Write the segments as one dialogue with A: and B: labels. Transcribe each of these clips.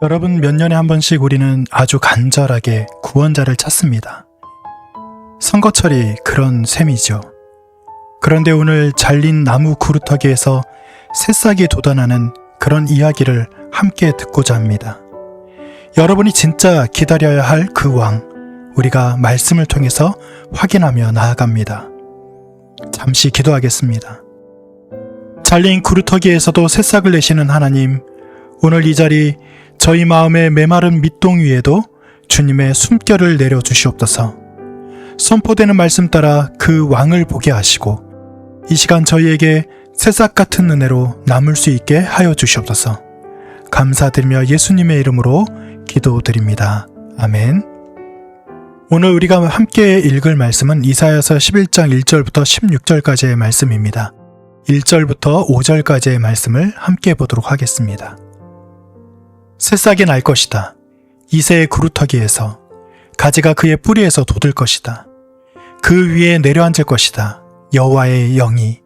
A: 여러분, 몇 년에 한 번씩 우리는 아주 간절하게 구원자를 찾습니다. 선거철이 그런 셈이죠. 그런데 오늘 잘린 나무 구루터기에서 새싹이 돋아나는 그런 이야기를 함께 듣고자 합니다. 여러분이 진짜 기다려야 할 그 왕, 우리가 말씀을 통해서 확인하며 나아갑니다. 잠시 기도하겠습니다. 잘린 구루터기에서도 새싹을 내시는 하나님, 오늘 이 자리 저희 마음의 메마른 밑동 위에도 주님의 숨결을 내려주시옵소서. 선포되는 말씀 따라 그 왕을 보게 하시고 이 시간 저희에게 새싹 같은 은혜로 남을 수 있게 하여 주시옵소서. 감사드리며 예수님의 이름으로 기도드립니다. 아멘. 오늘 우리가 함께 읽을 말씀은 이사야서 11장 1절부터 16절까지의 말씀입니다. 1절부터 5절까지의 말씀을 함께 보도록 하겠습니다. 새싹이 날 것이다. 이새의 구루터기에서 가지가 그의 뿌리에서 돋을 것이다. 그 위에 내려앉을 것이다. 여호와의 영이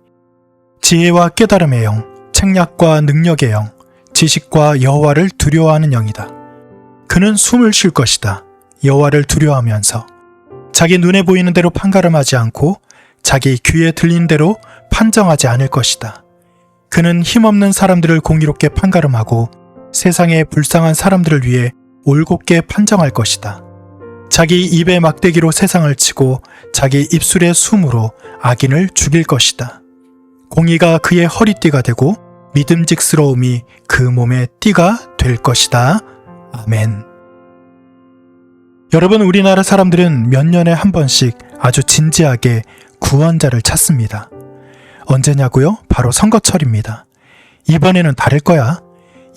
A: 지혜와 깨달음의 영, 책략과 능력의 영, 지식과 여호와를 두려워하는 영이다. 그는 숨을 쉴 것이다. 여호와를 두려워하면서 자기 눈에 보이는 대로 판가름하지 않고 자기 귀에 들리는 대로 판정하지 않을 것이다. 그는 힘없는 사람들을 공의롭게 판가름하고 세상의 불쌍한 사람들을 위해 올곧게 판정할 것이다. 자기 입의 막대기로 세상을 치고 자기 입술의 숨으로 악인을 죽일 것이다. 공의가 그의 허리띠가 되고 믿음직스러움이 그 몸의 띠가 될 것이다. 아멘. 여러분, 우리나라 사람들은 몇 년에 한 번씩 아주 진지하게 구원자를 찾습니다. 언제냐고요? 바로 선거철입니다. 이번에는 다를 거야.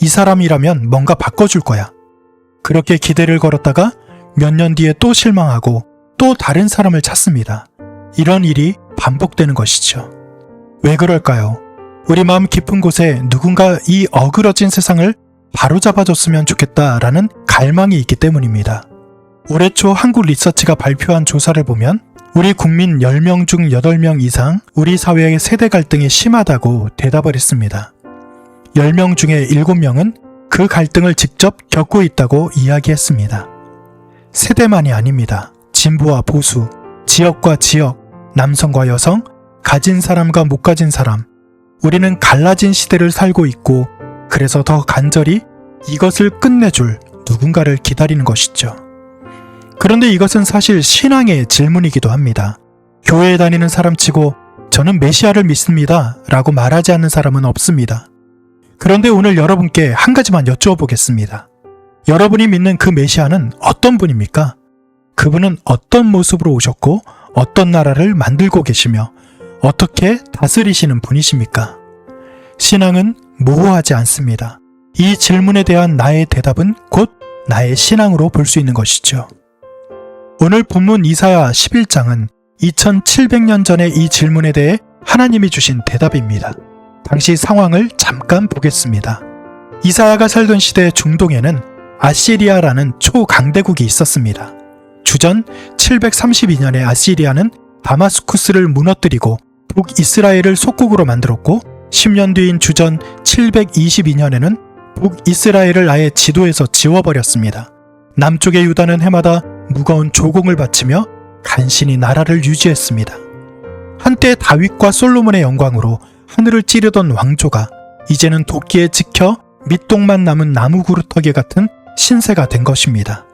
A: 이 사람이라면 뭔가 바꿔줄 거야. 그렇게 기대를 걸었다가 몇 년 뒤에 또 실망하고 또 다른 사람을 찾습니다. 이런 일이 반복되는 것이죠. 왜 그럴까요? 우리 마음 깊은 곳에 누군가 이 어그러진 세상을 바로잡아줬으면 좋겠다라는 갈망이 있기 때문입니다. 올해 초 한국 리서치가 발표한 조사를 보면 우리 국민 10명 중 8명 이상 우리 사회의 세대 갈등이 심하다고 대답을 했습니다. 10명 중에 7명은 그 갈등을 직접 겪고 있다고 이야기했습니다. 세대만이 아닙니다. 진보와 보수, 지역과 지역, 남성과 여성, 가진 사람과 못 가진 사람, 우리는 갈라진 시대를 살고 있고 그래서 더 간절히 이것을 끝내줄 누군가를 기다리는 것이죠. 그런데 이것은 사실 신앙의 질문이기도 합니다. 교회에 다니는 사람치고 저는 메시아를 믿습니다 라고 말하지 않는 사람은 없습니다. 그런데 오늘 여러분께 한 가지만 여쭈어보겠습니다. 여러분이 믿는 그 메시아는 어떤 분입니까? 그분은 어떤 모습으로 오셨고 어떤 나라를 만들고 계시며 어떻게 다스리시는 분이십니까? 신앙은 모호하지 않습니다. 이 질문에 대한 나의 대답은 곧 나의 신앙으로 볼 수 있는 것이죠. 오늘 본문 이사야 11장은 2700년 전의 이 질문에 대해 하나님이 주신 대답입니다. 당시 상황을 잠깐 보겠습니다. 이사야가 살던 시대 중동에는 아시리아라는 초강대국이 있었습니다. 주전 732년에 아시리아는 다마스쿠스를 무너뜨리고 북이스라엘을 속국으로 만들었고 10년 뒤인 주전 722년에는 북이스라엘을 아예 지도에서 지워버렸습니다. 남쪽의 유다는 해마다 무거운 조공을 바치며 간신히 나라를 유지했습니다. 한때 다윗과 솔로몬의 영광으로 하늘을 찌르던 왕조가 이제는 도끼에 찍혀 밑동만 남은 나무 구루터기 같은 신세가 된 것입니다.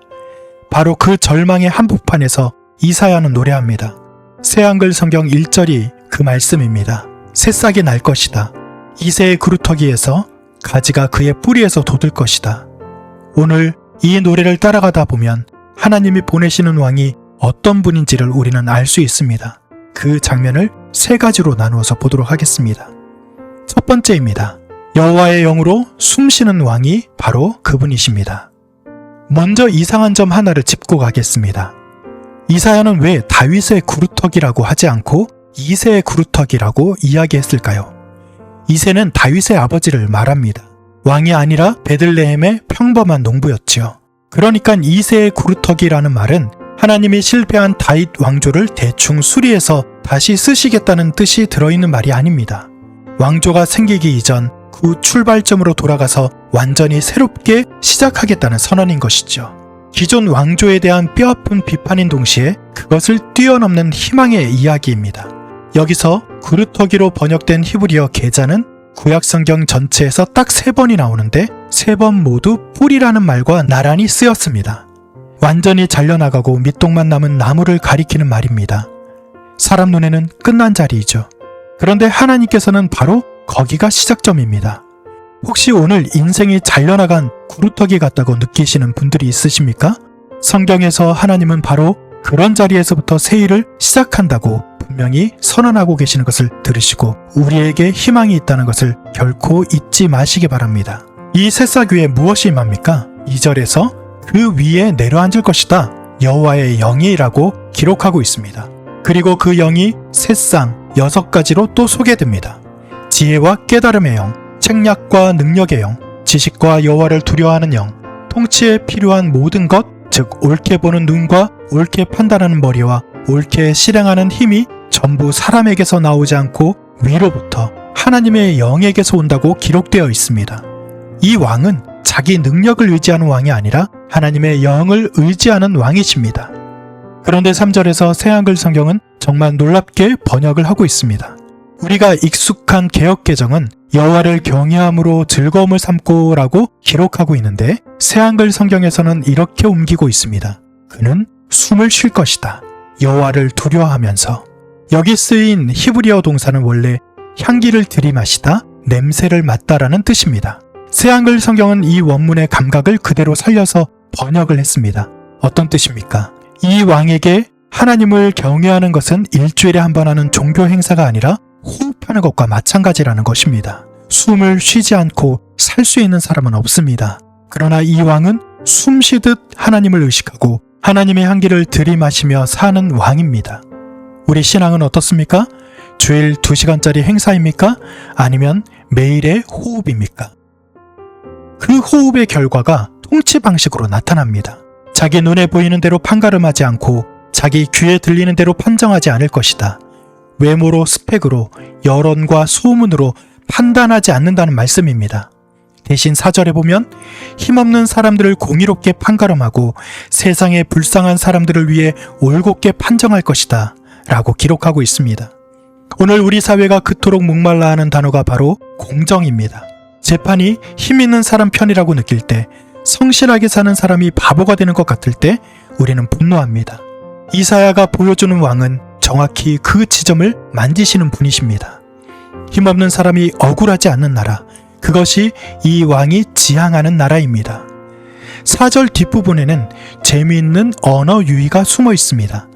A: 바로 그 절망의 한복판에서 이사야는 노래합니다. 새한글 성경 1절이 그 말씀입니다. 새싹이 날 것이다. 이새의 구루터기에서 가지가 그의 뿌리에서 돋을 것이다. 오늘 이 노래를 따라가다 보면 하나님이 보내시는 왕이 어떤 분인지를 우리는 알 수 있습니다. 그 장면을 세 가지로 나누어서 보도록 하겠습니다. 첫 번째입니다. 여호와의 영으로 숨쉬는 왕이 바로 그분이십니다. 먼저 이상한 점 하나를 짚고 가겠습니다. 이사야는 왜 다윗의 구루터기라고 하지 않고 이새의 구루터기라고 이야기했을까요? 이새는 다윗의 아버지를 말합니다. 왕이 아니라 베들레헴의 평범한 농부였지요. 그러니까 이새의 구루터기라는 말은 하나님이 실패한 다윗 왕조를 대충 수리해서 다시 쓰시겠다는 뜻이 들어있는 말이 아닙니다. 왕조가 생기기 이전 그 출발점으로 돌아가서 완전히 새롭게 시작하겠다는 선언인 것이죠. 기존 왕조에 대한 뼈아픈 비판인 동시에 그것을 뛰어넘는 희망의 이야기입니다. 여기서 구루터기로 번역된 히브리어 계자는 구약성경 전체에서 딱 3번이 나오는데 3번 모두 뿔이라는 말과 나란히 쓰였습니다. 완전히 잘려나가고 밑동만 남은 나무를 가리키는 말입니다. 사람 눈에는 끝난 자리이죠. 그런데 하나님께서는 바로 거기가 시작점입니다. 혹시 오늘 인생이 잘려나간 구루터기 같다고 느끼시는 분들이 있으십니까? 성경에서 하나님은 바로 그런 자리에서부터 새 일을 시작한다고 분명히 선언하고 계시는 것을 들으시고 우리에게 희망이 있다는 것을 결코 잊지 마시기 바랍니다. 이 새싹 위에 무엇이 임합니까? 2절에서 그 위에 내려앉을 것이다. 여호와의 영이라고 기록하고 있습니다. 그리고 그 영이 새쌍 6가지로 또 소개됩니다. 지혜와 깨달음의 영, 책략과 능력의 영, 지식과 여호와를 두려워하는 영, 통치에 필요한 모든 것, 즉 옳게 보는 눈과 옳게 판단하는 머리와 옳게 실행하는 힘이 전부 사람에게서 나오지 않고 위로부터 하나님의 영에게서 온다고 기록되어 있습니다. 이 왕은 자기 능력을 의지하는 왕이 아니라 하나님의 영을 의지하는 왕이십니다. 그런데 3절에서 새한글 성경은 정말 놀랍게 번역을 하고 있습니다. 우리가 익숙한 개역개정은 여호와를 경외함으로 즐거움을 삼고 라고 기록하고 있는데 새한글 성경에서는 이렇게 옮기고 있습니다. 그는 숨을 쉴 것이다. 여호와를 두려워하면서. 여기 쓰인 히브리어 동사는 원래 향기를 들이마시다, 냄새를 맡다라는 뜻입니다. 새한글 성경은 이 원문의 감각을 그대로 살려서 번역을 했습니다. 어떤 뜻입니까? 이 왕에게 하나님을 경외하는 것은 일주일에 한 번 하는 종교 행사가 아니라 호흡하는 것과 마찬가지라는 것입니다. 숨을 쉬지 않고 살 수 있는 사람은 없습니다. 그러나 이 왕은 숨 쉬듯 하나님을 의식하고 하나님의 향기를 들이마시며 사는 왕입니다. 우리 신앙은 어떻습니까? 주일 2시간짜리 행사입니까? 아니면 매일의 호흡입니까? 그 호흡의 결과가 통치 방식으로 나타납니다. 자기 눈에 보이는 대로 판가름하지 않고 자기 귀에 들리는 대로 판정하지 않을 것이다. 외모로 스펙으로 여론과 소문으로 판단하지 않는다는 말씀입니다. 대신 4절에 보면 힘없는 사람들을 공의롭게 판가름하고 세상에 불쌍한 사람들을 위해 올곧게 판정할 것이다 라고 기록하고 있습니다. 오늘 우리 사회가 그토록 목말라 하는 단어가 바로 공정입니다. 재판이 힘 있는 사람 편이라고 느낄 때, 성실하게 사는 사람이 바보가 되는 것 같을 때 우리는 분노합니다. 이사야가 보여주는 왕은 정확히 그 지점을 만지시는 분이십니다. 힘없는 사람이 억울하지 않는 나라, 그것이 이 왕이 지향하는 나라입니다. 4절 뒷부분에는 재미있는 언어 유희가 숨어 있습니다.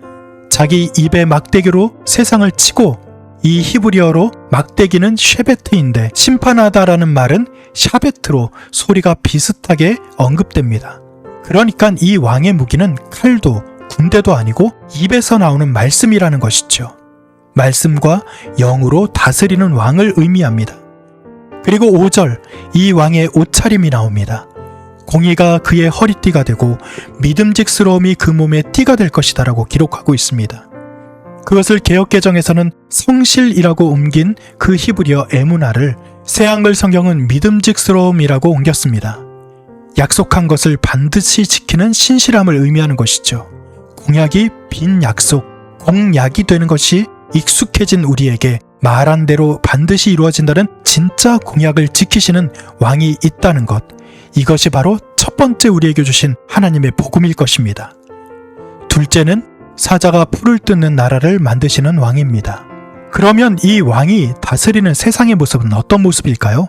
A: 자기 입에 막대기로 세상을 치고, 이 히브리어로 막대기는 쉐베트인데 심판하다라는 말은 샤베트로 소리가 비슷하게 언급됩니다. 그러니까 이 왕의 무기는 칼도 군대도 아니고 입에서 나오는 말씀이라는 것이죠. 말씀과 영으로 다스리는 왕을 의미합니다. 그리고 5절, 이 왕의 옷차림이 나옵니다. 공의가 그의 허리띠가 되고 믿음직스러움이 그 몸의 띠가 될 것이다 라고 기록하고 있습니다. 그것을 개역개정에서는 성실이라고 옮긴 그 히브리어 에무나를 새한글 성경은 믿음직스러움이라고 옮겼습니다. 약속한 것을 반드시 지키는 신실함을 의미하는 것이죠. 공약이 빈 약속, 공약이 되는 것이 익숙해진 우리에게 말한 대로 반드시 이루어진다는 진짜 공약을 지키시는 왕이 있다는 것, 이것이 바로 첫 번째 우리에게 주신 하나님의 복음일 것입니다. 둘째는 사자가 풀을 뜯는 나라를 만드시는 왕입니다. 그러면 이 왕이 다스리는 세상의 모습은 어떤 모습일까요?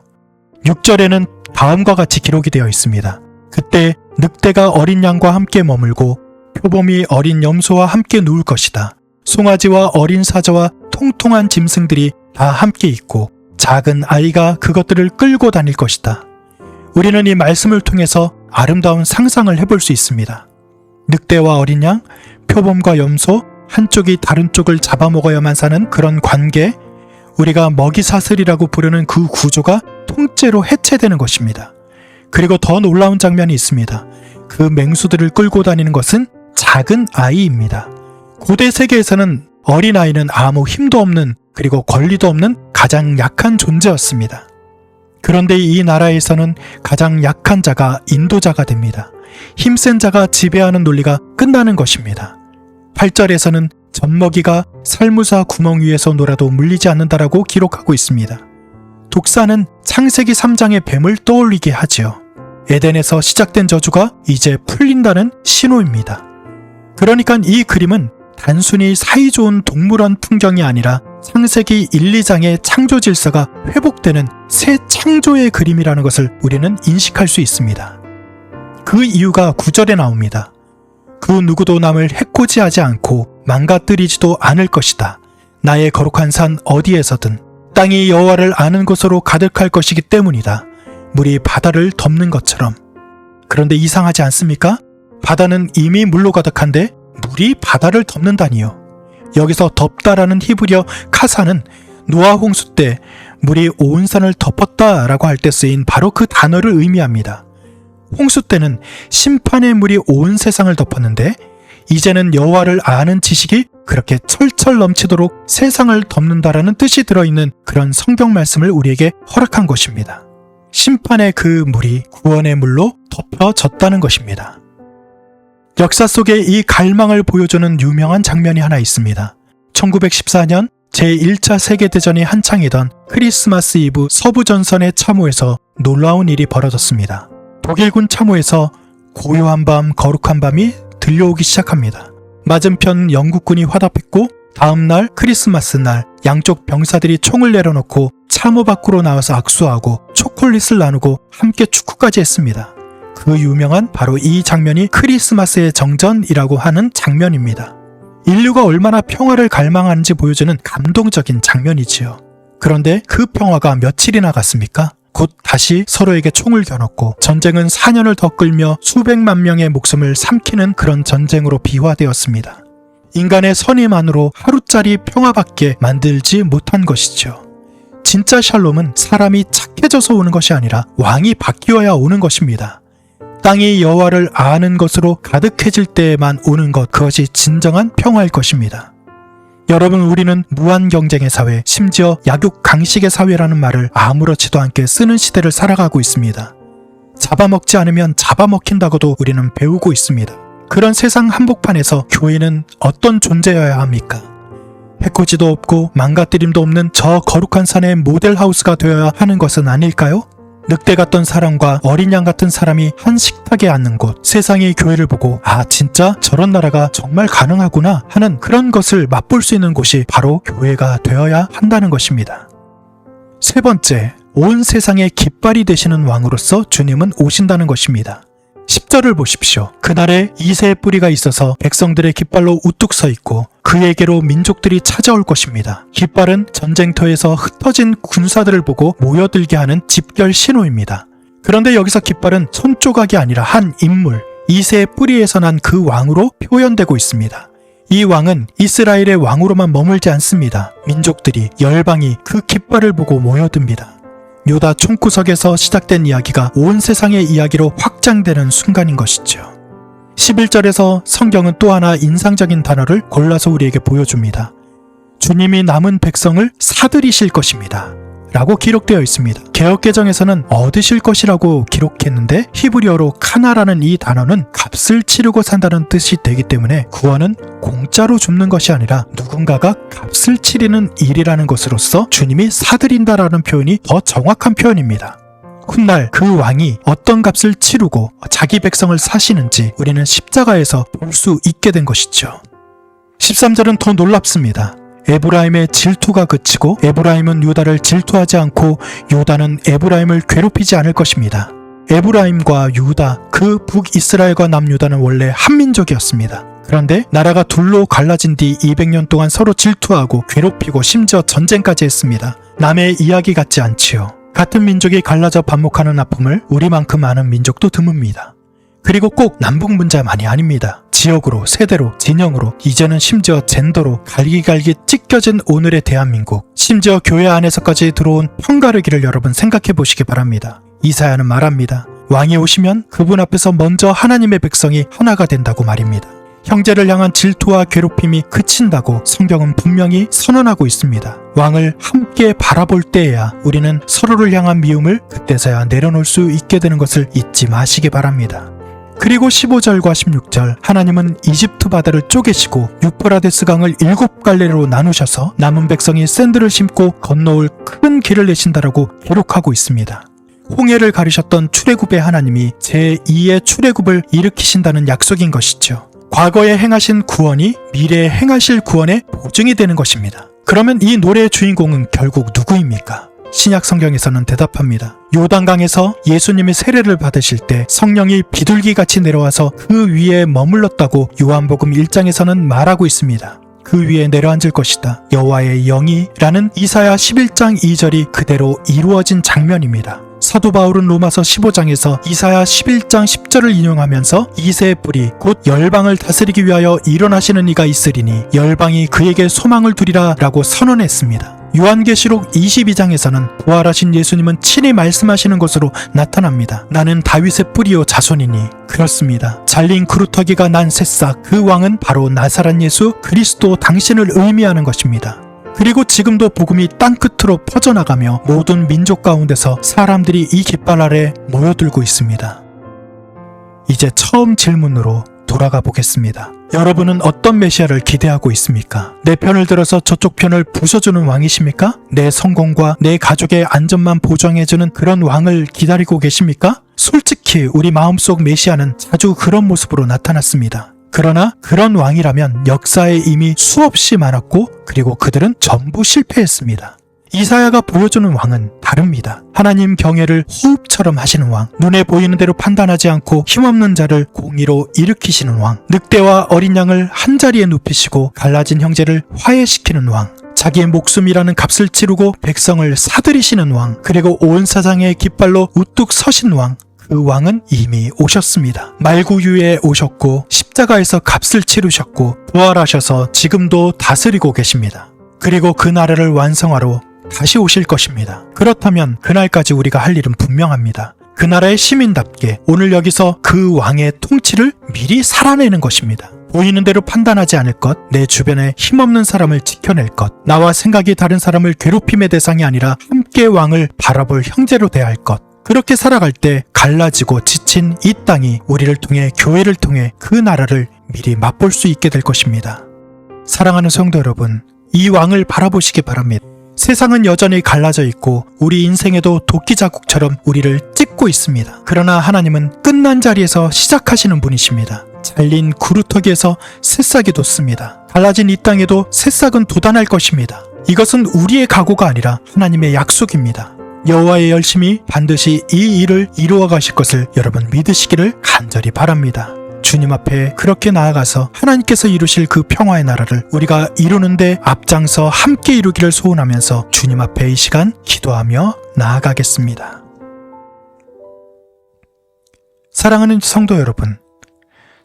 A: 6절에는 다음과 같이 기록이 되어 있습니다. 그때 늑대가 어린 양과 함께 머물고 표범이 어린 염소와 함께 누울 것이다. 송아지와 어린 사자와 통통한 짐승들이 다 함께 있고 작은 아이가 그것들을 끌고 다닐 것이다. 우리는 이 말씀을 통해서 아름다운 상상을 해볼 수 있습니다. 늑대와 어린 양, 표범과 염소, 한쪽이 다른 쪽을 잡아먹어야만 사는 그런 관계, 우리가 먹이사슬이라고 부르는 그 구조가 통째로 해체되는 것입니다. 그리고 더 놀라운 장면이 있습니다. 그 맹수들을 끌고 다니는 것은 작은 아이입니다. 고대 세계에서는 어린아이는 아무 힘도 없는, 그리고 권리도 없는 가장 약한 존재였습니다. 그런데 이 나라에서는 가장 약한 자가 인도자가 됩니다. 힘센 자가 지배하는 논리가 끝나는 것입니다. 8절에서는 젖먹이가 살무사 구멍 위에서 놀아도 물리지 않는다라고 기록하고 있습니다. 독사는 창세기 3장의 뱀을 떠올리게 하지요. 에덴에서 시작된 저주가 이제 풀린다는 신호입니다. 그러니까 이 그림은 단순히 사이좋은 동물원 풍경이 아니라 창세기 1, 2장의 창조 질서가 회복되는 새 창조의 그림이라는 것을 우리는 인식할 수 있습니다. 그 이유가 9절에 나옵니다. 그 누구도 남을 해코지하지 않고 망가뜨리지도 않을 것이다. 나의 거룩한 산 어디에서든 땅이 여호와를 아는 것으로 가득할 것이기 때문이다. 물이 바다를 덮는 것처럼. 그런데 이상하지 않습니까? 바다는 이미 물로 가득한데 물이 바다를 덮는다니요. 여기서 덮다라는 히브리어 카사는 노아 홍수 때 물이 온 산을 덮었다라고 할 때 쓰인 바로 그 단어를 의미합니다. 홍수 때는 심판의 물이 온 세상을 덮었는데 이제는 여호와를 아는 지식이 그렇게 철철 넘치도록 세상을 덮는다라는 뜻이 들어있는 그런 성경 말씀을 우리에게 허락한 것입니다. 심판의 그 물이 구원의 물로 덮여졌다는 것입니다. 역사 속에 이 갈망을 보여주는 유명한 장면이 하나 있습니다. 1914년 제1차 세계대전이 한창이던 크리스마스 이브 서부전선의 참호에서 놀라운 일이 벌어졌습니다. 독일군 참호에서 고요한 밤 거룩한 밤이 들려오기 시작합니다. 맞은편 영국군이 화답했고 다음날 크리스마스 날 양쪽 병사들이 총을 내려놓고 참호 밖으로 나와서 악수하고 초콜릿을 나누고 함께 축구까지 했습니다. 그 유명한 바로 이 장면이 크리스마스의 정전이라고 하는 장면입니다. 인류가 얼마나 평화를 갈망하는지 보여주는 감동적인 장면이지요. 그런데 그 평화가 며칠이나 갔습니까? 곧 다시 서로에게 총을 겨눴고 전쟁은 4년을 더 끌며 수백만 명의 목숨을 삼키는 그런 전쟁으로 비화되었습니다. 인간의 선의만으로 하루짜리 평화밖에 만들지 못한 것이죠. 진짜 샬롬은 사람이 착해져서 오는 것이 아니라 왕이 바뀌어야 오는 것입니다. 땅이 여호와를 아는 것으로 가득해질 때에만 오는 것, 그것이 진정한 평화일 것입니다. 여러분, 우리는 무한 경쟁의 사회, 심지어 약육 강식의 사회라는 말을 아무렇지도 않게 쓰는 시대를 살아가고 있습니다. 잡아먹지 않으면 잡아먹힌다고도 우리는 배우고 있습니다. 그런 세상 한복판에서 교회는 어떤 존재여야 합니까? 해코지도 없고 망가뜨림도 없는 저 거룩한 산의 모델하우스가 되어야 하는 것은 아닐까요? 늑대 같던 사람과 어린 양 같은 사람이 한 식탁에 앉는 곳, 세상의 교회를 보고 아 진짜 저런 나라가 정말 가능하구나 하는 그런 것을 맛볼 수 있는 곳이 바로 교회가 되어야 한다는 것입니다. 세 번째, 온 세상의 깃발이 되시는 왕으로서 주님은 오신다는 것입니다. 10절을 보십시오. 그날에 이새의 뿌리가 있어서 백성들의 깃발로 우뚝 서 있고 그에게로 민족들이 찾아올 것입니다. 깃발은 전쟁터에서 흩어진 군사들을 보고 모여들게 하는 집결 신호입니다. 그런데 여기서 깃발은 손조각이 아니라 한 인물, 이새의 뿌리에서 난 그 왕으로 표현되고 있습니다. 이 왕은 이스라엘의 왕으로만 머물지 않습니다. 민족들이, 열방이 그 깃발을 보고 모여듭니다. 요다 총구석에서 시작된 이야기가 온 세상의 이야기로 확장되는 순간인 것이죠. 11절에서 성경은 또 하나 인상적인 단어를 골라서 우리에게 보여줍니다. 주님이 남은 백성을 사들이실 것입니다. 라고 기록되어 있습니다. 개역개정에서는 얻으실 것이라고 기록했는데 히브리어로 카나라는 이 단어는 값을 치르고 산다는 뜻이 되기 때문에 구원은 공짜로 줍는 것이 아니라 누군가가 값을 치르는 일이라는 것으로서 주님이 사들인다라는 표현이 더 정확한 표현입니다. 훗날 그 왕이 어떤 값을 치르고 자기 백성을 사시는지 우리는 십자가에서 볼 수 있게 된 것이죠. 13절은 더 놀랍습니다. 에브라임의 질투가 그치고 에브라임은 유다를 질투하지 않고 유다는 에브라임을 괴롭히지 않을 것입니다. 에브라임과 유다, 그 북이스라엘과 남유다는 원래 한민족이었습니다. 그런데 나라가 둘로 갈라진 뒤 200년 동안 서로 질투하고 괴롭히고 심지어 전쟁까지 했습니다. 남의 이야기 같지 않지요. 같은 민족이 갈라져 반목하는 아픔을 우리만큼 아는 민족도 드뭅니다. 그리고 꼭 남북 문제만이 아닙니다. 지역으로, 세대로, 진영으로, 이제는 심지어 젠더로 갈기갈기 찢겨진 오늘의 대한민국, 심지어 교회 안에서까지 들어온 편가르기를 여러분 생각해 보시기 바랍니다. 이사야는 말합니다. 왕이 오시면 그분 앞에서 먼저 하나님의 백성이 하나가 된다고 말입니다. 형제를 향한 질투와 괴롭힘이 그친다고 성경은 분명히 선언하고 있습니다. 왕을 함께 바라볼 때에야 우리는 서로를 향한 미움을 그때서야 내려놓을 수 있게 되는 것을 잊지 마시기 바랍니다. 그리고 15절과 16절, 하나님은 이집트 바다를 쪼개시고 유프라데스 강을 7갈래로 나누셔서 남은 백성이 샌들을 심고 건너올 큰 길을 내신다라고 기록하고 있습니다. 홍해를 가르셨던 출애굽의 하나님이 제2의 출애굽을 일으키신다는 약속인 것이죠. 과거에 행하신 구원이 미래에 행하실 구원의 보증이 되는 것입니다. 그러면 이 노래의 주인공은 결국 누구입니까? 신약 성경에서는 대답합니다. 요단강에서 예수님이 세례를 받으실 때 성령이 비둘기같이 내려와서 그 위에 머물렀다고 요한복음 1장에서는 말하고 있습니다. 그 위에 내려앉을 것이다. 여호와의 영이라는 이사야 11장 2절이 그대로 이루어진 장면입니다. 사도 바울은 로마서 15장에서 이사야 11장 10절을 인용하면서 이새의 뿌리 곧 열방을 다스리기 위하여 일어나시는 이가 있으리니 열방이 그에게 소망을 두리라 라고 선언했습니다. 요한계시록 22장에서는 부활하신 예수님은 친히 말씀하시는 것으로 나타납니다. 나는 다윗의 뿌리요 자손이니. 그렇습니다. 잘린 그루터기가 난 새싹, 그 왕은 바로 나사렛 예수 그리스도 당신을 의미하는 것입니다. 그리고 지금도 복음이 땅끝으로 퍼져나가며 모든 민족 가운데서 사람들이 이 깃발 아래 모여들고 있습니다. 이제 처음 질문으로 돌아가 보겠습니다. 여러분은 어떤 메시아를 기대하고 있습니까? 내 편을 들어서 저쪽 편을 부숴주는 왕이십니까? 내 성공과 내 가족의 안전만 보장해주는 그런 왕을 기다리고 계십니까? 솔직히 우리 마음속 메시아는 자주 그런 모습으로 나타났습니다. 그러나 그런 왕이라면 역사에 이미 수없이 많았고 그리고 그들은 전부 실패했습니다. 이사야가 보여주는 왕은 다릅니다. 하나님 경외를 호흡처럼 하시는 왕, 눈에 보이는 대로 판단하지 않고 힘없는 자를 공의로 일으키시는 왕, 늑대와 어린 양을 한자리에 눕히시고 갈라진 형제를 화해시키는 왕, 자기의 목숨이라는 값을 치르고 백성을 사들이시는 왕, 그리고 온 세상의 깃발로 우뚝 서신 왕, 그 왕은 이미 오셨습니다. 말구유에 오셨고 십자가에서 값을 치르셨고 부활하셔서 지금도 다스리고 계십니다. 그리고 그 나라를 완성하러 다시 오실 것입니다. 그렇다면 그날까지 우리가 할 일은 분명합니다. 그 나라의 시민답게 오늘 여기서 그 왕의 통치를 미리 살아내는 것입니다. 보이는 대로 판단하지 않을 것, 내 주변에 힘없는 사람을 지켜낼 것, 나와 생각이 다른 사람을 괴롭힘의 대상이 아니라 함께 왕을 바라볼 형제로 대할 것, 그렇게 살아갈 때 갈라지고 지친 이 땅이 우리를 통해 교회를 통해 그 나라를 미리 맛볼 수 있게 될 것입니다. 사랑하는 성도 여러분, 이 왕을 바라보시기 바랍니다. 세상은 여전히 갈라져 있고 우리 인생에도 도끼 자국처럼 우리를 찍고 있습니다. 그러나 하나님은 끝난 자리에서 시작하시는 분이십니다. 잘린 구루터기에서 새싹이 돋습니다. 갈라진 이 땅에도 새싹은 돋아날 것입니다. 이것은 우리의 각오가 아니라 하나님의 약속입니다. 여호와의 열심히 반드시 이 일을 이루어 가실 것을 여러분 믿으시기를 간절히 바랍니다. 주님 앞에 그렇게 나아가서 하나님께서 이루실 그 평화의 나라를 우리가 이루는데 앞장서 함께 이루기를 소원하면서 주님 앞에 이 시간 기도하며 나아가겠습니다. 사랑하는 성도 여러분,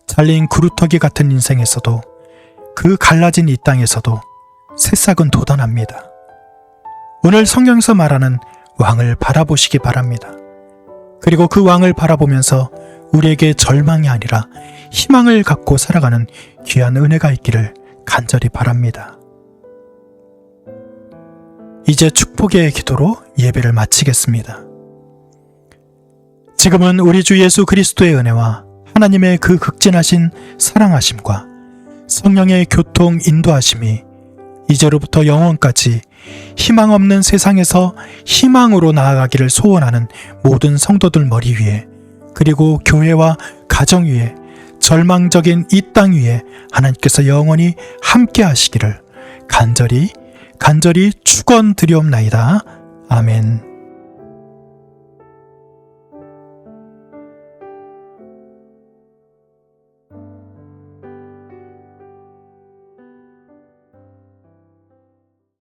A: 잘린 구루터기 같은 인생에서도 그 갈라진 이 땅에서도 새싹은 돋아납니다. 오늘 성경에서 말하는 왕을 바라보시기 바랍니다. 그리고 그 왕을 바라보면서 우리에게 절망이 아니라 희망을 갖고 살아가는 귀한 은혜가 있기를 간절히 바랍니다. 이제 축복의 기도로 예배를 마치겠습니다. 지금은 우리 주 예수 그리스도의 은혜와 하나님의 그 극진하신 사랑하심과 성령의 교통 인도하심이 이제로부터 영원까지 희망 없는 세상에서 희망으로 나아가기를 소원하는 모든 성도들 머리 위에, 그리고 교회와 가정 위에, 절망적인 이 땅 위에 하나님께서 영원히 함께 하시기를 간절히 축원드리옵나이다.